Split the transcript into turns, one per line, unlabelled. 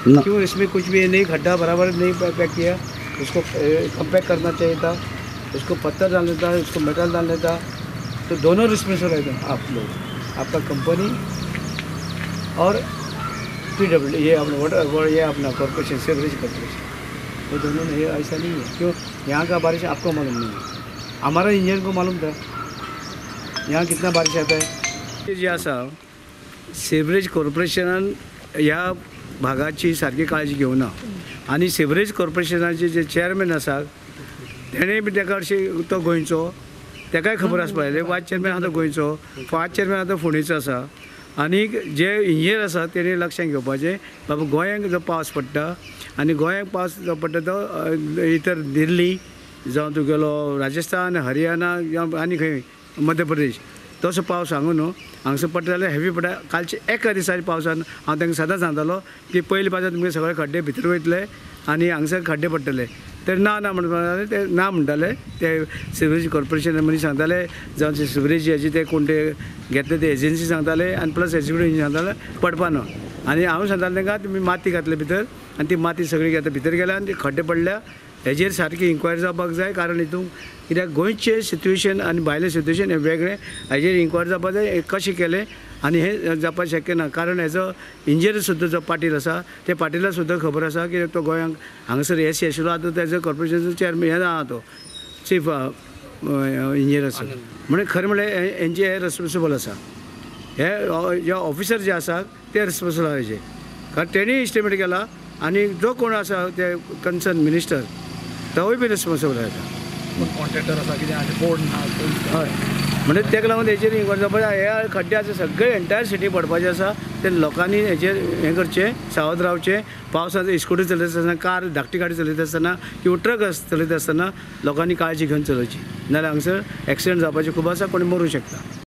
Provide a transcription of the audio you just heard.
क्यों इसमें कुछ भी नहीं, खड्डा बराबर नहीं पैक किया, उसको कंपैक्ट करना चाहिए था, उसको पत्थर डालना था, उसको मेटल डालना था। तो दोनों रिस्पॉन्सिबल है आप लोग, आपका कंपनी और PWD, ये अपना वाटर, ये अपना कॉर्पोरेशन, सीवरेज कॉर्पोरेशन, वो दोनों नहीं, ऐसा नहीं है। क्यों यहाँ का बारिश आपको मालूम नहीं है, हमारा इंजीनियर को मालूम था यहाँ कितना बारिश आता है। जे आसा सीवरेज कॉर्पोरेशनान ह्या भागाची सारकी काळजी घेवना आनी सीवरेज कॉर्पोरेशनाचे जे चेअरमॅन आसा तेणेय बी ताका अशें तो गोंयचो, ताकाय खबर आसपा जाय वायस चेअरमॅन आसा तो गोंयचो, फास्ट चेअरमॅन आसा तो फोंडेचो आसा। आनी जे इंजिनियर आसा तेणी लक्षांत घेवपाचें बाबा गोंयांक जो पावस पडटा आनी गोंयांक पावस जो पडटा तो इतर दिल्ली जावं तुगेलो राजस्थान, हरियाणा जावं आनी खंय मध्य प्रदेश तसो पावस हांगा न्हू, हांगसर पडटा जाल्यार हेवी पडटा। कालचे एका दिसाच्या पावसान हांव तांकां सदांच सांगतालो की पयले पावसांत तुमगे सगळे खड्डे भितर वयतले आनी हांगसर खड्डे पडटले, तर ना ना म्हणटाले ते ना म्हणटाले ते सिवरेज कॉर्पोरेशन मनीस सांगताले जावं ते सिवरेज हेजे ते कोण ते घेतले ते एजन्सी सांगताले आनी प्लस एक्झिक्युटीव इंजिनियर सांगताले पडपा न्हू। आनी हांव सांगतालें तांकां तुमी माती घातले भितर आनी ती माती सगळी घेता भितर गेल्या आनी ते खड्डे पडल्या, हेजेर सारकी इन्क्वायरी जावपाक जाय। कारण हितून कित्याक गोंयचें सिट्युएशन आनी भायलें सिट्युएशन हें वेगळें, हेजेर इन्क्वायरी जावपाक जाय हे कशें केलें आनी हें जावपाक शक्य ना। कारण हेजो इंजिनियर सुद्दां जो पाटील आसा ते पाटीलाक सुद्दां खबर आसा की तो गोंयांक हांगासर एसी आशिल्लो, आतां तेजो कॉर्पोरेशनाचो चेअरमॅन हें आहा तो चीफ इंजिनियर आसा, म्हणजे खरें म्हळ्यार हेंचे हे रेस्पॉन्सिबल आसा, हे जे ऑफिसर जे आसा ते रेस्पॉन्सिबल आहा हेजे, कारण तेणी इस्टिमेट केला आनी जो कोण आसा ते कन्सर्न मिनिस्टर तोय बी रेस्पॉन्सिबल आसा,
कॉन्ट्रॅक्टर आसा कितें बोर्ड ना
हय। म्हणजे तेका लागून हेचेर इन्क्वायरी जावपाक जाय। हे खड्डे आसा सगळे एंटायर सिटी पडपाचे आसा, ते लोकांनी हेचेर हें करचें, सावध रावचें। पावसांत इस्कूटी चलयता आसतना, कार धाकटी गाडी चलयता आसतना किंवा ट्रक चलयता आसतना लोकांनी काळजी घेवन चलोवची, नाल्यार हांगसर एक्सिडेंट जावपाचे खूब आसा, कोणी मरूंक शकता।